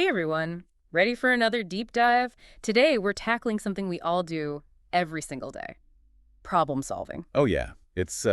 Hey everyone, ready for another deep dive? Today we're tackling something we all do every single day. Problem solving. Oh yeah, it's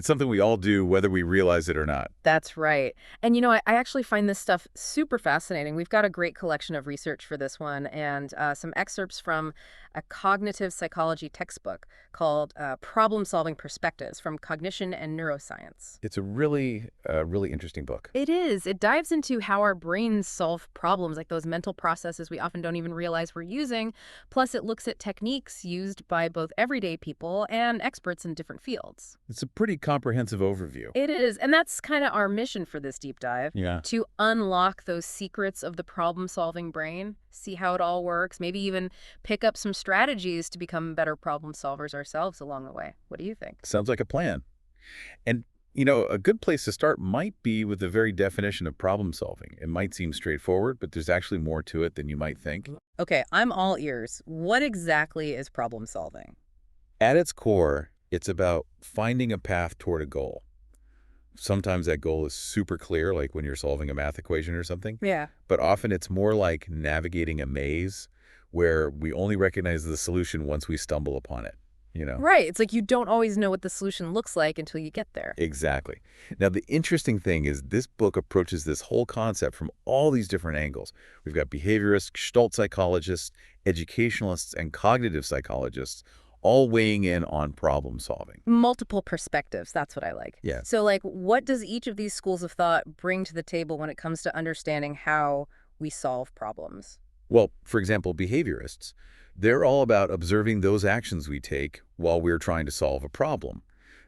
something we all do whether we realize it or not. That's right. And I actually find this stuff super fascinating. We've got a great collection of research for this one and some excerpts from a cognitive psychology textbook called Problem Solving Perspectives from Cognition and Neuroscience. It's a really interesting book. It is. It dives into how our brains solve problems, like those mental processes we often don't even realize we're using. Plus, it looks at techniques used by both everyday people and experts in different fields. It's a pretty comprehensive overview. It is. And that's kind of our mission for this deep dive, Yeah. to unlock those secrets of the problem-solving brain, see how it all works, maybe even pick up some strategies to become better problem solvers ourselves along the way. What do you think? Sounds like a plan. And a good place to start might be with the very definition of problem solving. It might seem straightforward, but there's actually more to it than you might think. Okay, I'm all ears. What exactly is problem solving? At its core, it's about finding a path toward a goal. Sometimes that goal is super clear, like when you're solving a math equation or something. Yeah. But often it's more like navigating a maze where we only recognize the solution once we stumble upon it. Right. It's like you don't always know what the solution looks like until you get there. Exactly. Now, the interesting thing is this book approaches this whole concept from all these different angles. We've got behaviorists, Gestalt psychologists, educationalists, and cognitive psychologists all weighing in on problem solving. Multiple perspectives. That's what I like. Yeah. So, what does each of these schools of thought bring to the table when it comes to understanding how we solve problems? Well, for example, behaviorists, they're all about observing those actions we take while we're trying to solve a problem.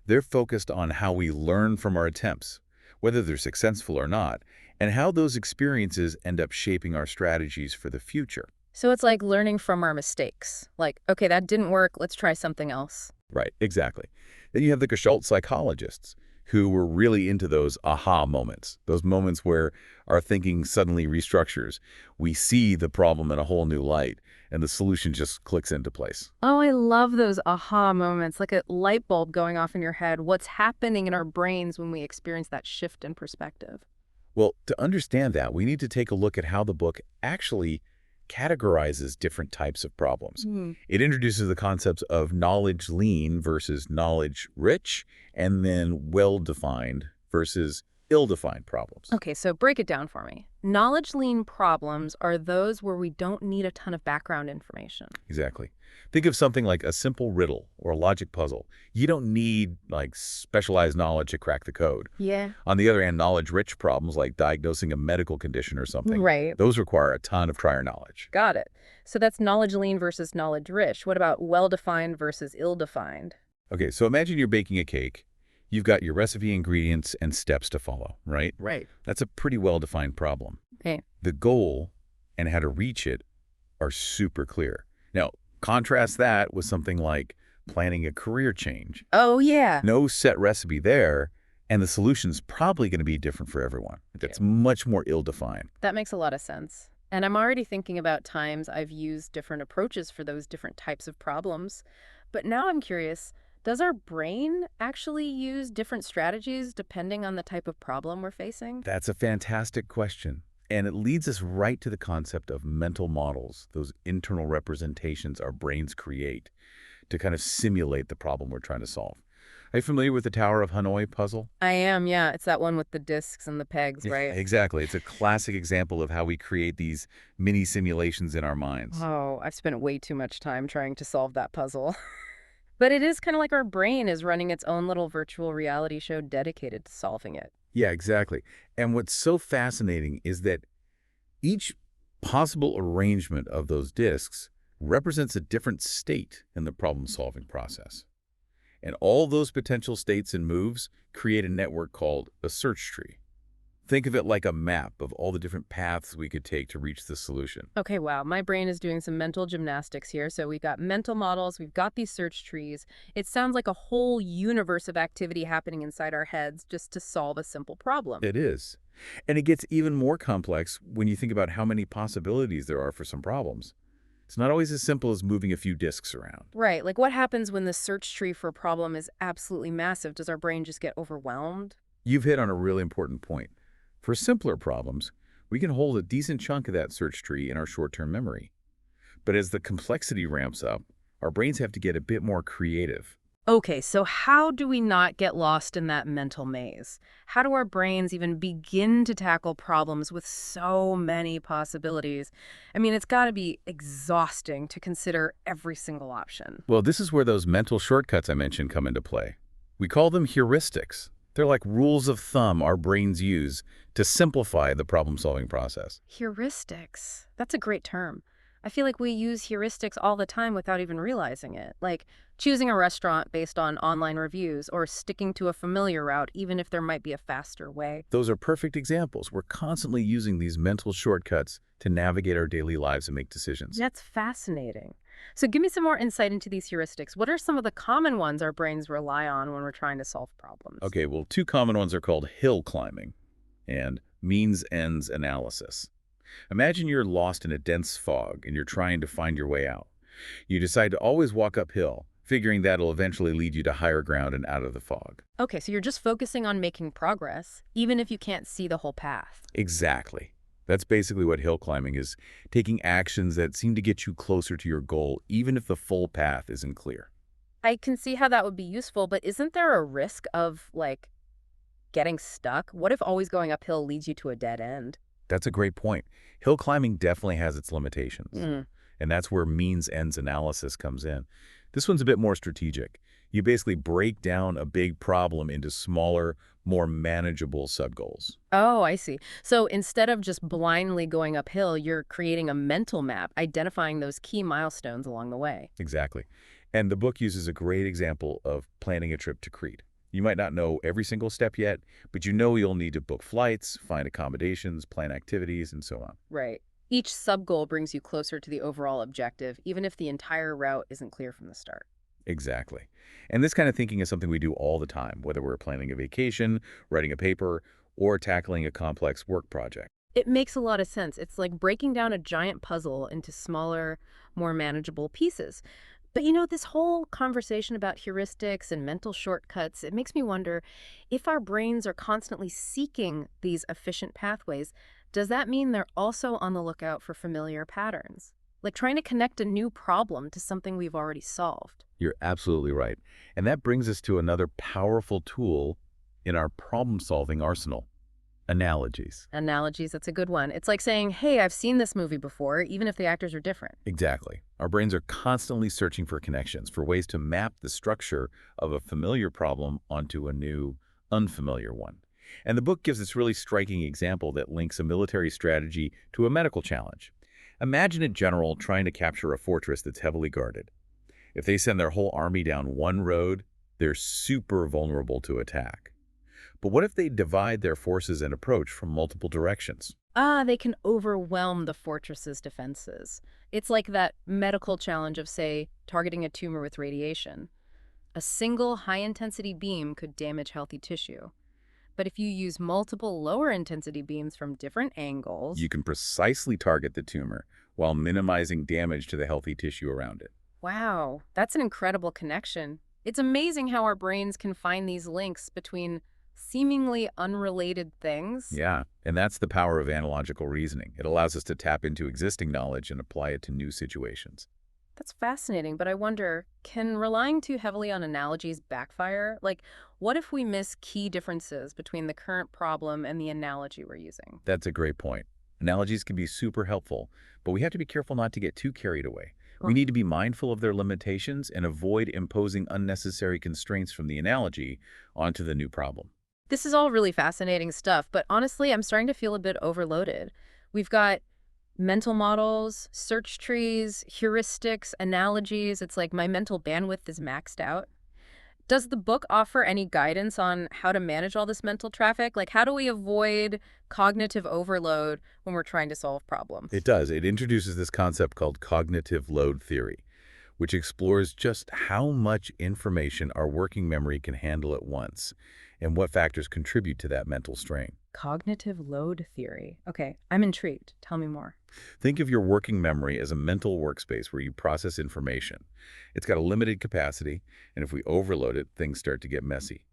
They're focused on how we learn from our attempts, whether they're successful or not, and how those experiences end up shaping our strategies for the future. So it's like learning from our mistakes. Like, okay, that didn't work. Let's try something else. Right, exactly. Then you have the Gestalt psychologists, who were really into those aha moments, those moments where our thinking suddenly restructures. We see the problem in a whole new light, and the solution just clicks into place. Oh, I love those aha moments, like a light bulb going off in your head. What's happening in our brains when we experience that shift in perspective? Well, to understand that, we need to take a look at how the book actually categorizes different types of problems. It introduces the concepts of knowledge lean versus knowledge rich, and then well-defined versus ill-defined problems. Okay, so break it down for me. Knowledge lean problems are those where we don't need a ton of background information. Exactly. Think of something like a simple riddle or a logic puzzle. You don't need specialized knowledge to crack the code. Yeah. On the other hand, knowledge-rich problems like diagnosing a medical condition or something, Right. those require a ton of prior knowledge. Got it. So that's knowledge lean versus knowledge rich. What about well-defined versus ill-defined? Okay, so imagine you're baking a cake. You've got your recipe, ingredients, and steps to follow, right? Right. That's a pretty well-defined problem. Okay. The goal and how to reach it are super clear. Now, contrast that with something like planning a career change. Oh, yeah. No set recipe there, and the solution's probably going to be different for everyone. It's much more ill-defined. That makes a lot of sense. And I'm already thinking about times I've used different approaches for those different types of problems. But now I'm curious, does our brain actually use different strategies depending on the type of problem we're facing? That's a fantastic question. And it leads us right to the concept of mental models, those internal representations our brains create to kind of simulate the problem we're trying to solve. Are you familiar with the Tower of Hanoi puzzle? I am, yeah. It's that one with the discs and the pegs, Yeah, right? exactly. It's a classic example of how we create these mini simulations in our minds. Oh, I've spent way too much time trying to solve that puzzle. But it is kind of like our brain is running its own little virtual reality show dedicated to solving it. Yeah, exactly. And what's so fascinating is that each possible arrangement of those disks represents a different state in the problem-solving process. And all those potential states and moves create a network called a search tree. Think of it like a map of all the different paths we could take to reach the solution. Okay, wow. My brain is doing some mental gymnastics here. So we've got mental models, we've got these search trees. It sounds like a whole universe of activity happening inside our heads just to solve a simple problem. It is. And it gets even more complex when you think about how many possibilities there are for some problems. It's not always as simple as moving a few disks around. Right. Like what happens when the search tree for a problem is absolutely massive? Does our brain just get overwhelmed? You've hit on a really important point. For simpler problems, We can hold a decent chunk of that search tree in our short-term memory. But as the complexity ramps up, our brains have to get a bit more creative. Okay, so how do we not get lost in that mental maze? How do our brains even begin to tackle problems with so many possibilities? I mean, it's got to be exhausting to consider every single option. Well, this is where those mental shortcuts I mentioned come into play. We call them heuristics. They're like rules of thumb our brains use to simplify the problem-solving process. Heuristics. That's a great term. I feel like we use heuristics all the time without even realizing it, like choosing a restaurant based on online reviews or sticking to a familiar route even if there might be a faster way. Those are perfect examples. We're constantly using these mental shortcuts to navigate our daily lives and make decisions. That's fascinating. So give me some more insight into these heuristics. What are some of the common ones our brains rely on when we're trying to solve problems? Okay, well, two common ones are called hill climbing and means-ends analysis. Imagine you're lost in a dense fog and you're trying to find your way out. You decide to always walk uphill, figuring that'll eventually lead you to higher ground and out of the fog. Okay, so you're just focusing on making progress, even if you can't see the whole path. Exactly. That's basically what hill climbing is, taking actions that seem to get you closer to your goal, even if the full path isn't clear. I can see how that would be useful, but isn't there a risk of, like, getting stuck? What if always going uphill leads you to a dead end? That's a great point. Hill climbing definitely has its limitations, Mm. and that's where means-ends analysis comes in. This one's a bit more strategic. You basically break down a big problem into smaller, more manageable subgoals. Oh, I see. So instead of just blindly going uphill, you're creating a mental map, identifying those key milestones along the way. Exactly. And the book uses a great example of planning a trip to Crete. You might not know every single step yet, but you know you'll need to book flights, find accommodations, plan activities, and so on. Right. Each sub-goal brings you closer to the overall objective, even if the entire route isn't clear from the start. Exactly. And this kind of thinking is something we do all the time, whether we're planning a vacation, writing a paper, or tackling a complex work project. It makes a lot of sense. It's like breaking down a giant puzzle into smaller, more manageable pieces. But this whole conversation about heuristics and mental shortcuts, it makes me wonder if our brains are constantly seeking these efficient pathways, does that mean they're also on the lookout for familiar patterns? Like trying to connect a new problem to something we've already solved. You're absolutely right. And that brings us to another powerful tool in our problem-solving arsenal: analogies. Analogies, that's a good one. It's like saying, hey, I've seen this movie before, even if the actors are different. Exactly. Our brains are constantly searching for connections, for ways to map the structure of a familiar problem onto a new, unfamiliar one. And the book gives this really striking example that links a military strategy to a medical challenge. Imagine a general trying to capture a fortress that's heavily guarded. If they send their whole army down one road, they're super vulnerable to attack. But what if they divide their forces and approach from multiple directions? They can overwhelm the fortress's defenses. It's like that medical challenge of, say, targeting a tumor with radiation. A single high-intensity beam could damage healthy tissue. But if you use multiple lower-intensity beams from different angles... You can precisely target the tumor while minimizing damage to the healthy tissue around it. Wow, that's an incredible connection. It's amazing how our brains can find these links between seemingly unrelated things. Yeah, and that's the power of analogical reasoning. It allows us to tap into existing knowledge and apply it to new situations. That's fascinating, but I wonder, can relying too heavily on analogies backfire? Like, what if we miss key differences between the current problem and the analogy we're using? That's a great point. Analogies can be super helpful, but we have to be careful not to get too carried away. We need to be mindful of their limitations and avoid imposing unnecessary constraints from the analogy onto the new problem. This is all really fascinating stuff, but honestly, I'm starting to feel a bit overloaded. We've got mental models, search trees, heuristics, analogies. It's like my mental bandwidth is maxed out. Does the book offer any guidance on how to manage all this mental traffic? Like, how do we avoid cognitive overload when we're trying to solve problems? It does. It introduces this concept called cognitive load theory, which explores just how much information our working memory can handle at once and what factors contribute to that mental strain. Cognitive load theory. Okay, I'm intrigued. Tell me more. Think of your working memory as a mental workspace where you process information. It's got a limited capacity, and if we overload it, things start to get messy.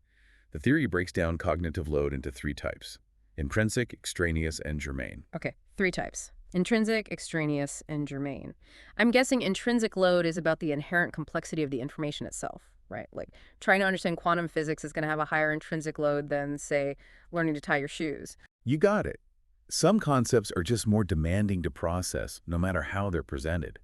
The theory breaks down cognitive load into three types: Intrinsic, extraneous, and germane. Okay, three types. Intrinsic, extraneous, and germane. I'm guessing intrinsic load is about the inherent complexity of the information itself, right? Like trying to understand quantum physics is going to have a higher intrinsic load than, say, learning to tie your shoes. You got it. Some concepts are just more demanding to process, no matter how they're presented.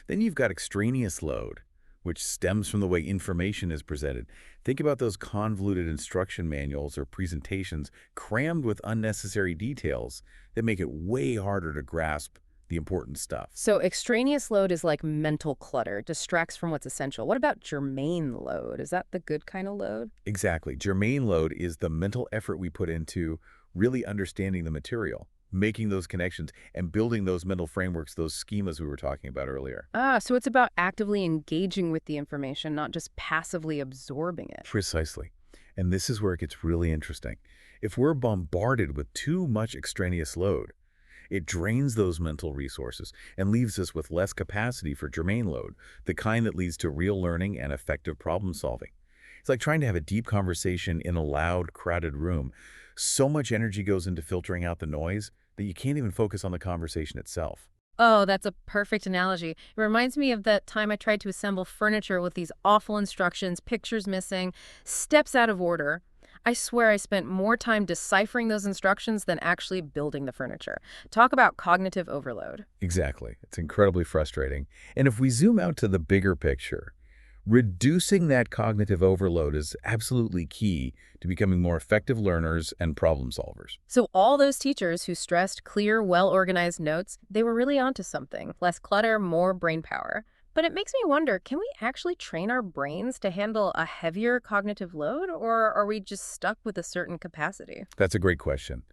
Then you've got extraneous load, which stems from the way information is presented. Think about those convoluted instruction manuals or presentations crammed with unnecessary details that make it way harder to grasp the important stuff. So extraneous load is like mental clutter, distracts from what's essential. What about germane load? Is that the good kind of load? Exactly. Germane load is the mental effort we put into really understanding the material, making those connections, and building those mental frameworks, those schemas we were talking about earlier. Ah, so it's about actively engaging with the information, not just passively absorbing it. Precisely. And this is where it gets really interesting. If we're bombarded with too much extraneous load, it drains those mental resources and leaves us with less capacity for germane load, the kind that leads to real learning and effective problem solving. It's like trying to have a deep conversation in a loud, crowded room. So much energy goes into filtering out the noise that you can't even focus on the conversation itself. Oh, that's a perfect analogy. It reminds me of that time I tried to assemble furniture with these awful instructions, pictures missing, steps out of order. I swear I spent more time deciphering those instructions than actually building the furniture. Talk about cognitive overload. Exactly. It's incredibly frustrating. And if we zoom out to the bigger picture, reducing that cognitive overload is absolutely key to becoming more effective learners and problem solvers. So all those teachers who stressed clear, well-organized notes, they were really onto something. Less clutter, more brain power. But it makes me wonder, can we actually train our brains to handle a heavier cognitive load, or are we just stuck with a certain capacity? That's a great question.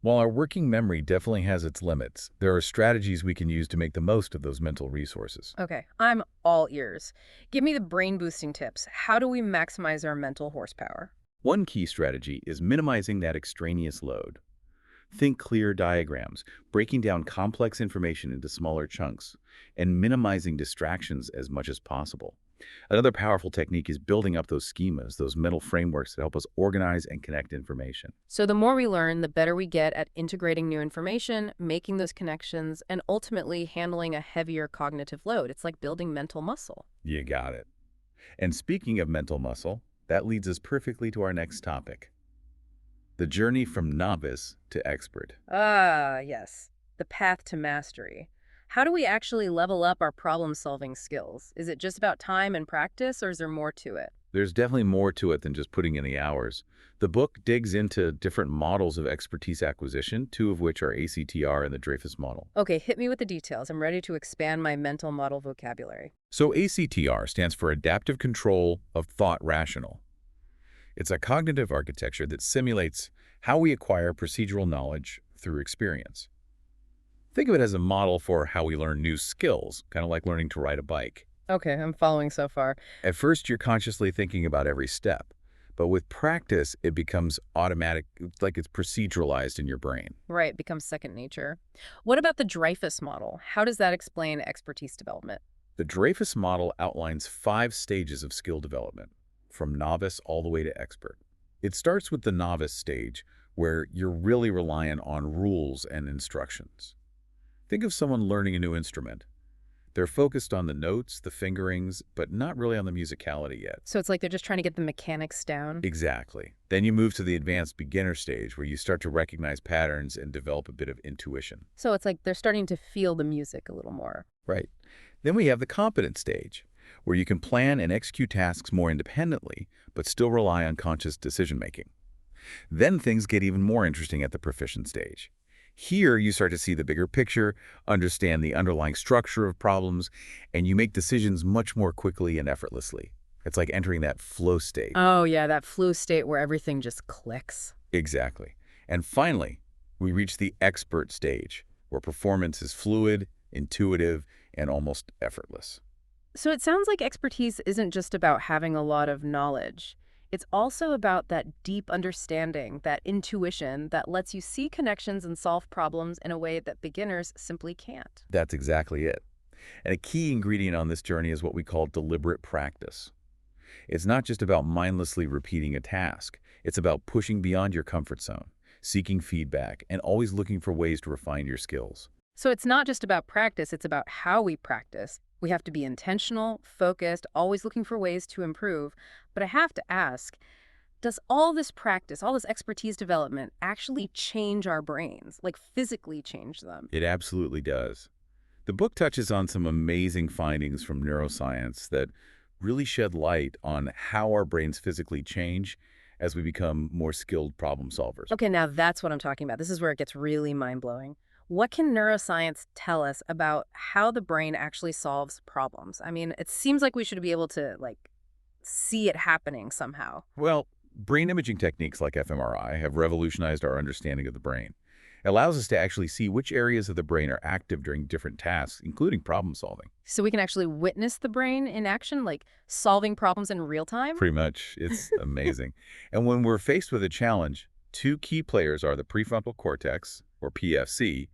While our working memory definitely has its limits, there are strategies we can use to make the most of those mental resources. Okay, I'm all ears. Give me the brain-boosting tips. How do we maximize our mental horsepower? One key strategy is minimizing that extraneous load. Think clear diagrams, breaking down complex information into smaller chunks, and minimizing distractions as much as possible. Another powerful technique is building up those schemas, those mental frameworks that help us organize and connect information. So the more we learn, the better we get at integrating new information, making those connections, and ultimately handling a heavier cognitive load. It's like building mental muscle. You got it. And speaking of mental muscle, that leads us perfectly to our next topic, the journey from novice to expert. Ah, yes. The path to mastery. How do we actually level up our problem-solving skills? Is it just about time and practice, or is there more to it? There's definitely more to it than just putting in the hours. The book digs into different models of expertise acquisition, two of which are ACTR and the Dreyfus model. Okay, hit me with the details. I'm ready to expand my mental model vocabulary. So ACTR stands for Adaptive Control of Thought Rational. It's a cognitive architecture that simulates how we acquire procedural knowledge through experience. Think of it as a model for how we learn new skills, kind of like learning to ride a bike. Okay, I'm following so far. At first, you're consciously thinking about every step, but with practice, it becomes automatic, like it's proceduralized in your brain. Right, becomes second nature. What about the Dreyfus model? How does that explain expertise development? The Dreyfus model outlines 5 stages of skill development, from novice all the way to expert. It starts with the novice stage, where you're really reliant on rules and instructions. Think of someone learning a new instrument. They're focused on the notes, the fingerings, but not really on the musicality yet. So it's like they're just trying to get the mechanics down? Exactly. Then you move to the advanced beginner stage, where you start to recognize patterns and develop a bit of intuition. So it's like they're starting to feel the music a little more. Right. Then we have the competent stage, where you can plan and execute tasks more independently, but still rely on conscious decision-making. Then things get even more interesting at the proficient stage. Here, you start to see the bigger picture, understand the underlying structure of problems, and you make decisions much more quickly and effortlessly. It's like entering that flow state. Oh, yeah, that flow state where everything just clicks. Exactly. And finally, we reach the expert stage, where performance is fluid, intuitive, and almost effortless. So it sounds like expertise isn't just about having a lot of knowledge. It's also about that deep understanding, that intuition that lets you see connections and solve problems in a way that beginners simply can't. That's exactly it. And a key ingredient on this journey is what we call deliberate practice. It's not just about mindlessly repeating a task. It's about pushing beyond your comfort zone, seeking feedback, and always looking for ways to refine your skills. So it's not just about practice, it's about how we practice. We have to be intentional, focused, always looking for ways to improve. But I have to ask, does all this practice, all this expertise development actually change our brains, like physically change them? It absolutely does. The book touches on some amazing findings from neuroscience that really shed light on how our brains physically change as we become more skilled problem solvers. Okay, now that's what I'm talking about. This is where it gets really mind-blowing. What can neuroscience tell us about how the brain actually solves problems? I mean, it seems like we should be able to, like, see it happening somehow. Well, brain imaging techniques like fMRI have revolutionized our understanding of the brain. It allows us to actually see which areas of the brain are active during different tasks, including problem solving. So we can actually witness the brain in action, like solving problems in real time? Pretty much. It's amazing. And when we're faced with a challenge, two key players are the prefrontal cortex, or PFC,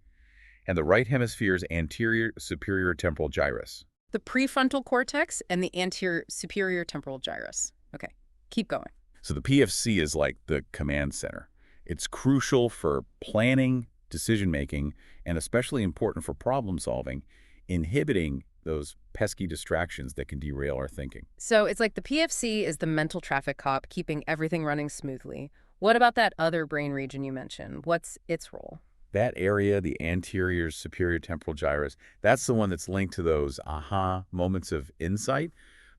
and the right hemisphere's anterior superior temporal gyrus. The prefrontal cortex and the anterior superior temporal gyrus. Okay, keep going. So the PFC is like the command center. It's crucial for planning, decision-making, and especially important for problem solving, inhibiting those pesky distractions that can derail our thinking. So it's like the PFC is the mental traffic cop keeping everything running smoothly. What about that other brain region you mentioned? What's its role? That area, the anterior superior temporal gyrus, that's the one that's linked to those aha moments of insight,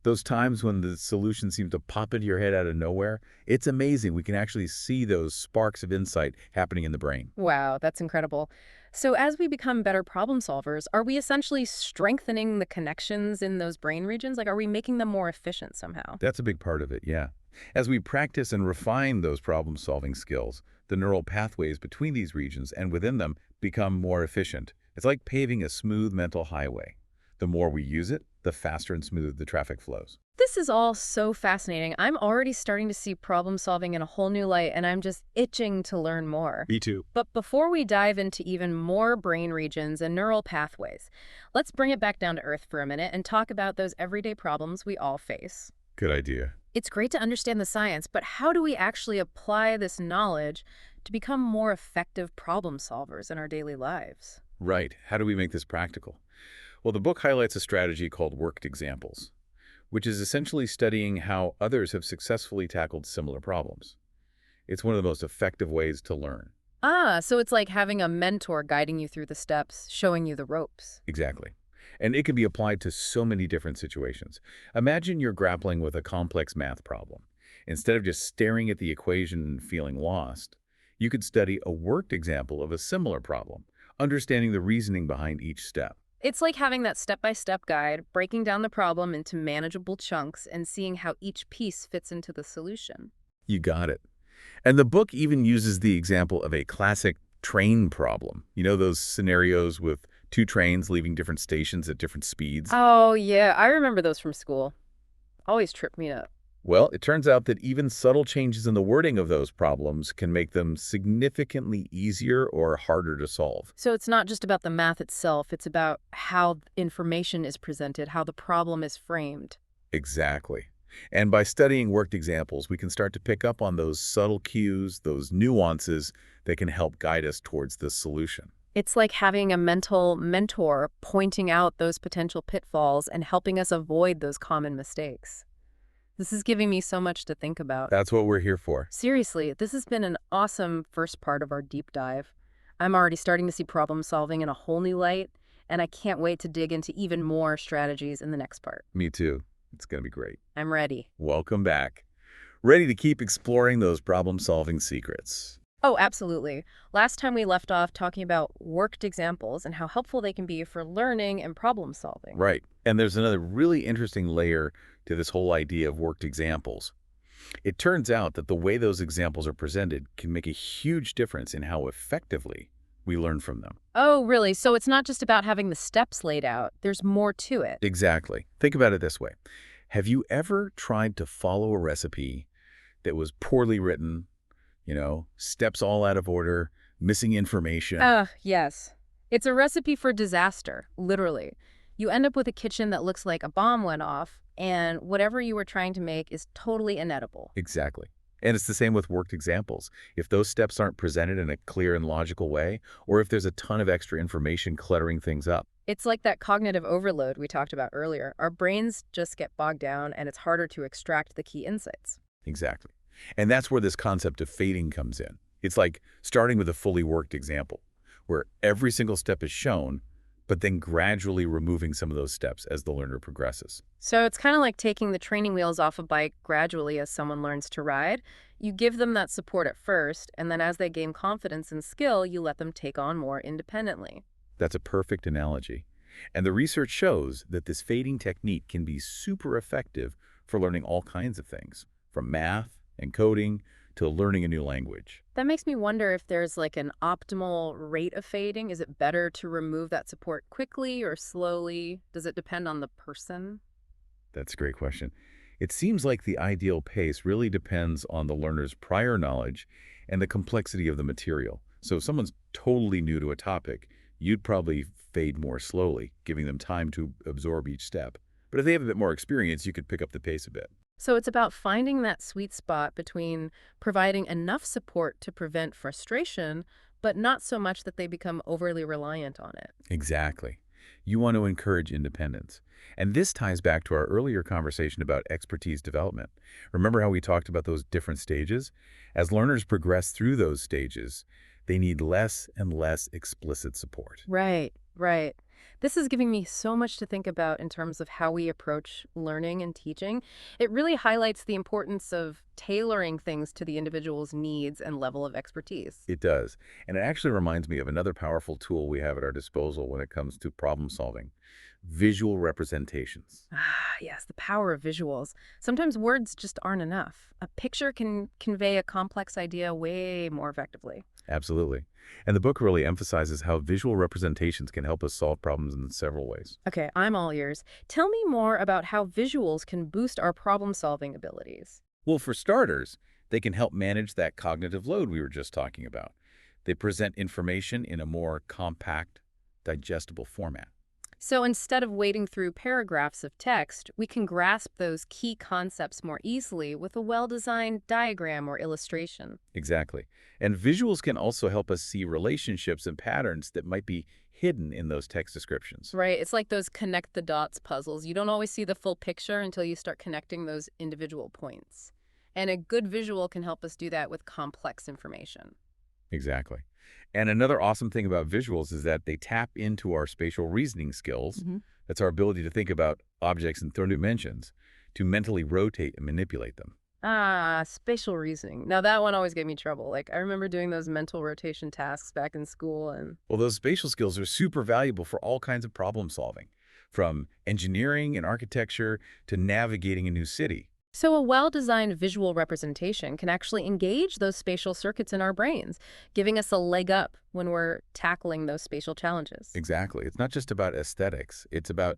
those times when the solution seems to pop into your head out of nowhere. It's amazing. We can actually see those sparks of insight happening in the brain. Wow, that's incredible. So as we become better problem solvers, are we essentially strengthening the connections in those brain regions? Like, are we making them more efficient somehow? That's a big part of it, yeah. As we practice and refine those problem-solving skills, the neural pathways between these regions and within them become more efficient. It's like paving a smooth mental highway. The more we use it, the faster and smoother the traffic flows. This is all so fascinating. I'm already starting to see problem solving in a whole new light, and I'm just itching to learn more. Me too. But before we dive into even more brain regions and neural pathways, let's bring it back down to earth for a minute and talk about those everyday problems we all face. Good idea. It's great to understand the science, but how do we actually apply this knowledge to become more effective problem solvers in our daily lives? Right. How do we make this practical? Well, the book highlights a strategy called worked examples, which is essentially studying how others have successfully tackled similar problems. It's one of the most effective ways to learn. Ah, so it's like having a mentor guiding you through the steps, showing you the ropes. Exactly. And it can be applied to so many different situations. Imagine you're grappling with a complex math problem. Instead of just staring at the equation and feeling lost, you could study a worked example of a similar problem, understanding the reasoning behind each step. It's like having that step-by-step guide, breaking down the problem into manageable chunks and seeing how each piece fits into the solution. You got it. And the book even uses the example of a classic train problem. You know those scenarios with two trains leaving different stations at different speeds? Oh, yeah, I remember those from school. Always tripped me up. Well, it turns out that even subtle changes in the wording of those problems can make them significantly easier or harder to solve. So it's not just about the math itself, it's about how information is presented, how the problem is framed. Exactly. And by studying worked examples, we can start to pick up on those subtle cues, those nuances that can help guide us towards the solution. It's like having a mental mentor pointing out those potential pitfalls and helping us avoid those common mistakes. This is giving me so much to think about. That's what we're here for. Seriously, this has been an awesome first part of our deep dive. I'm already starting to see problem solving in a whole new light, and I can't wait to dig into even more strategies in the next part. Me too. It's going to be great. I'm ready. Welcome back. Ready to keep exploring those problem-solving secrets. Oh, absolutely. Last time we left off talking about worked examples and how helpful they can be for learning and problem solving. Right. And there's another really interesting layer to this whole idea of worked examples. It turns out that the way those examples are presented can make a huge difference in how effectively we learn from them. Oh, really? So it's not just about having the steps laid out. There's more to it. Exactly. Think about it this way. Have you ever tried to follow a recipe that was poorly written, steps all out of order, missing information? Yes. It's a recipe for disaster, literally. You end up with a kitchen that looks like a bomb went off, and whatever you were trying to make is totally inedible. Exactly. And it's the same with worked examples. If those steps aren't presented in a clear and logical way, or if there's a ton of extra information cluttering things up. It's like that cognitive overload we talked about earlier. Our brains just get bogged down and it's harder to extract the key insights. Exactly. And that's where this concept of fading comes in. It's like starting with a fully worked example, where every single step is shown, but then gradually removing some of those steps as the learner progresses. So it's kind of like taking the training wheels off a bike gradually as someone learns to ride. You give them that support at first, and then as they gain confidence and skill, you let them take on more independently. That's a perfect analogy. And the research shows that this fading technique can be super effective for learning all kinds of things, from math and coding to learning a new language. That makes me wonder if there's like an optimal rate of fading. Is it better to remove that support quickly or slowly? Does it depend on the person? That's a great question. It seems like the ideal pace really depends on the learner's prior knowledge and the complexity of the material. So if someone's totally new to a topic, you'd probably fade more slowly, giving them time to absorb each step. But if they have a bit more experience, you could pick up the pace a bit. So it's about finding that sweet spot between providing enough support to prevent frustration, but not so much that they become overly reliant on it. Exactly. You want to encourage independence. And this ties back to our earlier conversation about expertise development. Remember how we talked about those different stages? As learners progress through those stages, they need less and less explicit support. Right, right. This is giving me so much to think about in terms of how we approach learning and teaching. It really highlights the importance of tailoring things to the individual's needs and level of expertise. It does. And it actually reminds me of another powerful tool we have at our disposal when it comes to problem solving: visual representations. Ah, yes, the power of visuals. Sometimes words just aren't enough. A picture can convey a complex idea way more effectively. Absolutely. And the book really emphasizes how visual representations can help us solve problems in several ways. Okay, I'm all ears. Tell me more about how visuals can boost our problem-solving abilities. Well, for starters, they can help manage that cognitive load we were just talking about. They present information in a more compact, digestible format. So instead of wading through paragraphs of text, we can grasp those key concepts more easily with a well-designed diagram or illustration. Exactly. And visuals can also help us see relationships and patterns that might be hidden in those text descriptions. Right, it's like those connect the dots puzzles. You don't always see the full picture until you start connecting those individual points. And a good visual can help us do that with complex information. Exactly. And another awesome thing about visuals is that they tap into our spatial reasoning skills. Mhm. That's our ability to think about objects in third dimensions, to mentally rotate and manipulate them. Ah, spatial reasoning. Now that one always gave me trouble. Like I remember doing those mental rotation tasks back in school and Well, those spatial skills are super valuable for all kinds of problem solving, from engineering and architecture to navigating a new city. so a well-designed visual representation can actually engage those spatial circuits in our brains, giving us a leg up when we're tackling those spatial challenges. Exactly. It's not just about aesthetics. It's about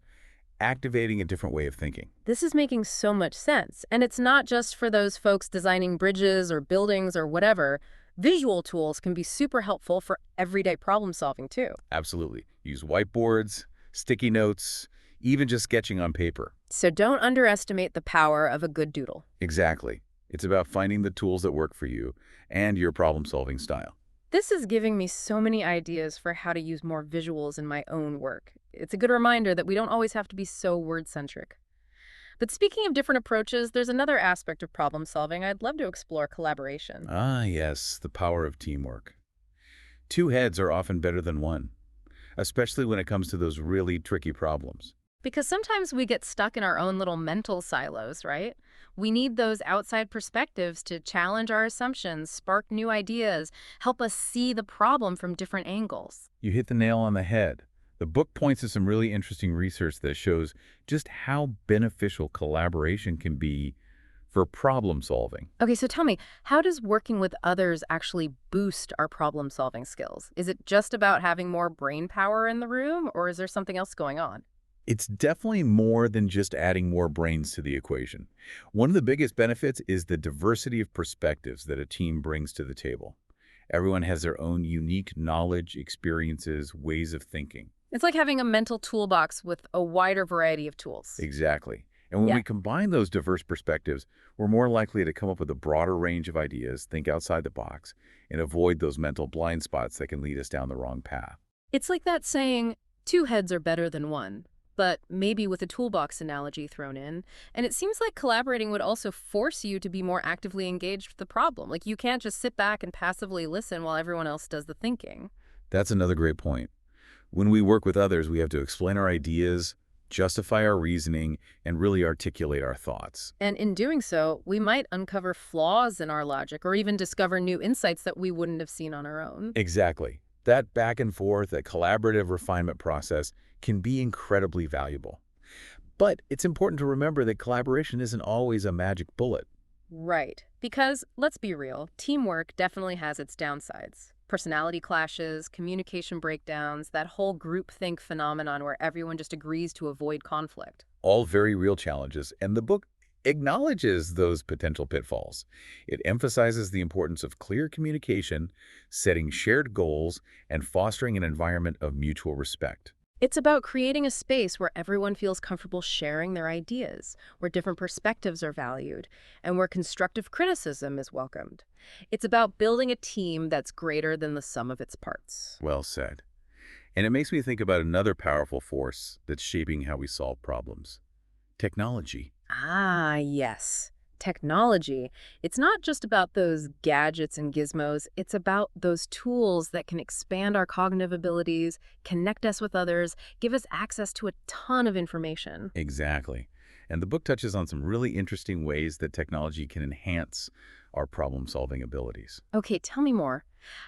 activating a different way of thinking. This is making so much sense. And it's not just for those folks designing bridges or buildings or whatever. Visual tools can be super helpful for everyday problem solving too. Absolutely. Use whiteboards, sticky notes, even just sketching on paper. So don't underestimate the power of a good doodle. Exactly. It's about finding the tools that work for you and your problem-solving style. This is giving me so many ideas for how to use more visuals in my own work. It's a good reminder that we don't always have to be so word-centric. But speaking of different approaches, there's another aspect of problem solving I'd love to explore: collaboration. Ah, yes, the power of teamwork. Two heads are often better than one, especially when it comes to those really tricky problems. Because sometimes we get stuck in our own little mental silos, right? We need those outside perspectives to challenge our assumptions, spark new ideas, help us see the problem from different angles. You hit the nail on the head. The book points to some really interesting research that shows just how beneficial collaboration can be for problem solving. Okay, so tell me, how does working with others actually boost our problem-solving skills? Is it just about having more brain power in the room, or is there something else going on? It's definitely more than just adding more brains to the equation. One of the biggest benefits is the diversity of perspectives that a team brings to the table. Everyone has their own unique knowledge, experiences, ways of thinking. It's like having a mental toolbox with a wider variety of tools. Exactly. And when Yeah. we combine those diverse perspectives, we're more likely to come up with a broader range of ideas, think outside the box, and avoid those mental blind spots that can lead us down the wrong path. It's like that saying, two heads are better than one, but maybe with a toolbox analogy thrown in. And it seems like collaborating would also force you to be more actively engaged with the problem. Like you can't just sit back and passively listen while everyone else does the thinking. That's another great point. When we work with others, we have to explain our ideas, justify our reasoning, and really articulate our thoughts. And in doing so, we might uncover flaws in our logic or even discover new insights that we wouldn't have seen on our own. Exactly. That back and forth, that collaborative refinement process can be incredibly valuable. But it's important to remember that collaboration isn't always a magic bullet. Right. Because, let's be real, teamwork definitely has its downsides. Personality clashes, communication breakdowns, that whole groupthink phenomenon where everyone just agrees to avoid conflict. All very real challenges, and the book acknowledges those potential pitfalls. It emphasizes the importance of clear communication, setting shared goals, and fostering an environment of mutual respect. It's about creating a space where everyone feels comfortable sharing their ideas, where different perspectives are valued, and where constructive criticism is welcomed. It's about building a team that's greater than the sum of its parts. Well said. And it makes me think about another powerful force that's shaping how we solve problems: technology. Ah, yes. Technology. It's not just about those gadgets and gizmos. It's about those tools that can expand our cognitive abilities, connect us with others, give us access to a ton of information. Exactly. And the book touches on some really interesting ways that technology can enhance our problem-solving abilities. Okay, tell me more.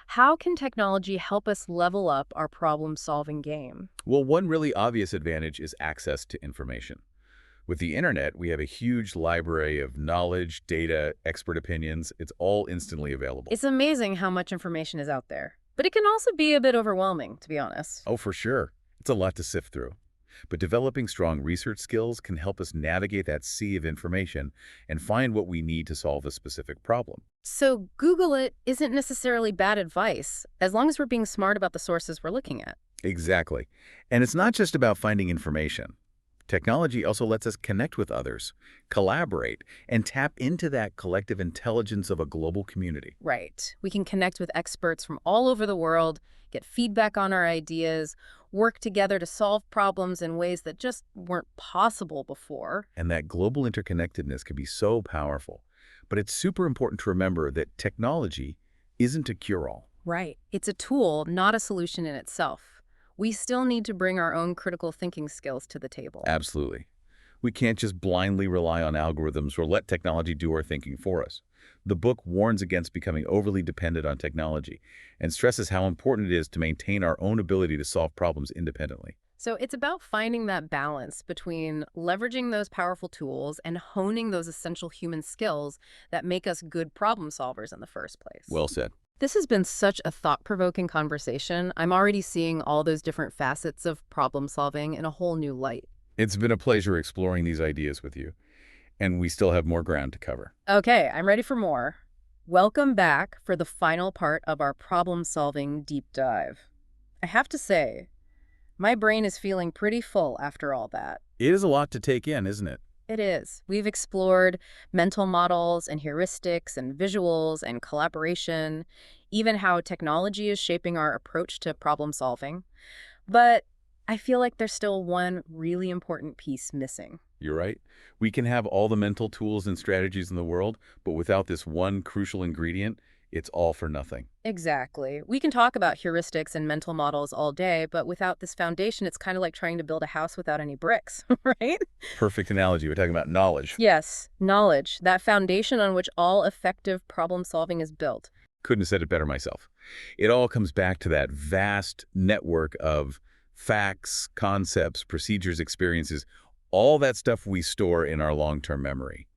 How can technology help us level up our problem-solving game? Well, one really obvious advantage is access to information. With the internet, we have a huge library of knowledge, data, expert opinions. It's all instantly available. It's amazing how much information is out there, but it can also be a bit overwhelming, to be honest. Oh, for sure. It's a lot to sift through. But developing strong research skills can help us navigate that sea of information and find what we need to solve a specific problem. So Google it isn't necessarily bad advice, as long as we're being smart about the sources we're looking at. Exactly. And it's not just about finding information. Technology also lets us connect with others, collaborate, and tap into that collective intelligence of a global community. Right. We can connect with experts from all over the world, get feedback on our ideas, work together to solve problems in ways that just weren't possible before. And that global interconnectedness can be so powerful. But it's super important to remember that technology isn't a cure-all. Right. It's a tool, not a solution in itself. We still need to bring our own critical thinking skills to the table. Absolutely. We can't just blindly rely on algorithms or let technology do our thinking for us. The book warns against becoming overly dependent on technology and stresses how important it is to maintain our own ability to solve problems independently. So it's about finding that balance between leveraging those powerful tools and honing those essential human skills that make us good problem solvers in the first place. Well said. This has been such a thought-provoking conversation. I'm already seeing all those different facets of problem solving in a whole new light. It's been a pleasure exploring these ideas with you, and we still have more ground to cover. Okay, I'm ready for more. Welcome back for the final part of our problem-solving deep dive. I have to say, my brain is feeling pretty full after all that. It is a lot to take in, isn't it? It is. We've explored mental models and heuristics and visuals and collaboration, even how technology is shaping our approach to problem solving. But I feel like there's still one really important piece missing. You're right. We can have all the mental tools and strategies in the world, but without this one crucial ingredient, it's all for nothing. Exactly. We can talk about heuristics and mental models all day, but without this foundation, it's kind of like trying to build a house without any bricks, right? Perfect analogy. We're talking about knowledge. Yes, knowledge, that foundation on which all effective problem solving is built. Couldn't have said it better myself. It all comes back to that vast network of facts, concepts, procedures, experiences, all that stuff we store in our long-term memory.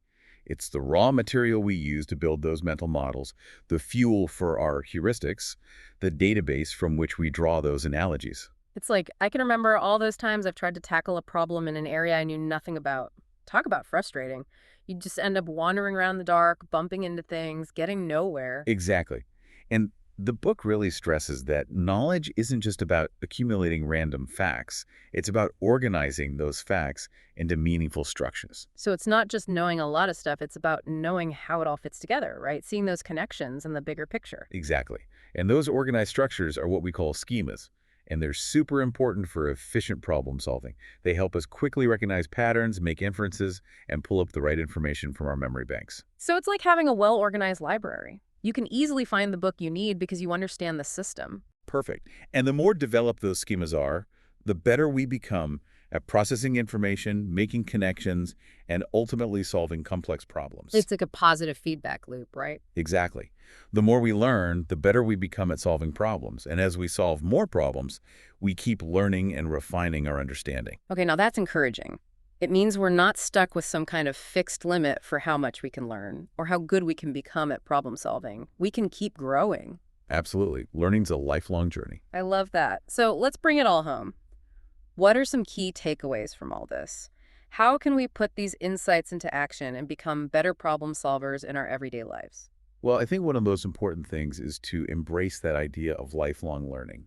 It's the raw material we use to build those mental models, the fuel for our heuristics, the database from which we draw those analogies. It's like, I can remember all those times I've tried to tackle a problem in an area I knew nothing about. Talk about frustrating. You just end up wandering around the dark, bumping into things, getting nowhere. Exactly. And The book really stresses that knowledge isn't just about accumulating random facts. It's about organizing those facts into meaningful structures. So it's not just knowing a lot of stuff, it's about knowing how it all fits together, right? Seeing those connections in the bigger picture. Exactly. And those organized structures are what we call schemas. And they're super important for efficient problem solving. They help us quickly recognize patterns, make inferences, and pull up the right information from our memory banks. So it's like having a well-organized library. You can easily find the book you need because you understand the system. Perfect. And the more developed those schemas are, the better we become at processing information, making connections, and ultimately solving complex problems. It's like a positive feedback loop, right? Exactly. The more we learn, the better we become at solving problems. And as we solve more problems, we keep learning and refining our understanding. Okay, now that's encouraging. It means we're not stuck with some kind of fixed limit for how much we can learn or how good we can become at problem solving. We can keep growing. Absolutely. Learning's a lifelong journey. I love that. So let's bring it all home. What are some key takeaways from all this? How can we put these insights into action and become better problem solvers in our everyday lives? Well, I think one of the most important things is to embrace that idea of lifelong learning.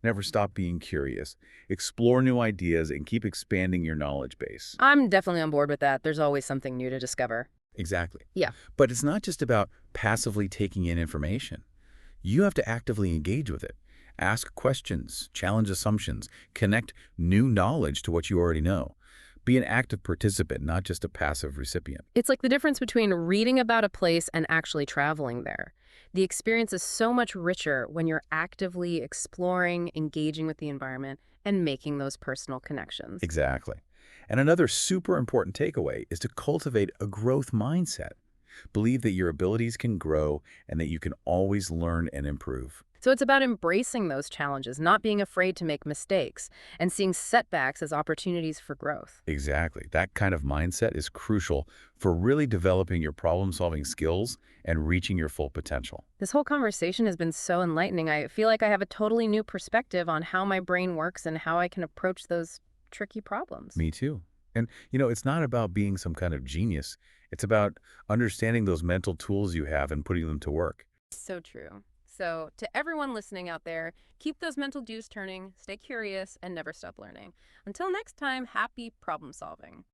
Never stop being curious. Explore new ideas and keep expanding your knowledge base. I'm definitely on board with that. There's always something new to discover. Exactly. Yeah. But it's not just about passively taking in information. You have to actively engage with it. Ask questions, challenge assumptions, connect new knowledge to what you already know. Be an active participant, not just a passive recipient. It's like the difference between reading about a place and actually traveling there. The experience is so much richer when you're actively exploring, engaging with the environment, and making those personal connections. Exactly. And another super important takeaway is to cultivate a growth mindset. Believe that your abilities can grow and that you can always learn and improve. So it's about embracing those challenges, not being afraid to make mistakes, and seeing setbacks as opportunities for growth. Exactly. That kind of mindset is crucial for really developing your problem-solving skills and reaching your full potential. This whole conversation has been so enlightening. I feel like I have a totally new perspective on how my brain works and how I can approach those tricky problems. Me too. And, it's not about being some kind of genius. It's about understanding those mental tools you have and putting them to work. So true. So, to everyone listening out there, keep those mental gears turning, stay curious, and never stop learning. Until next time, happy problem solving.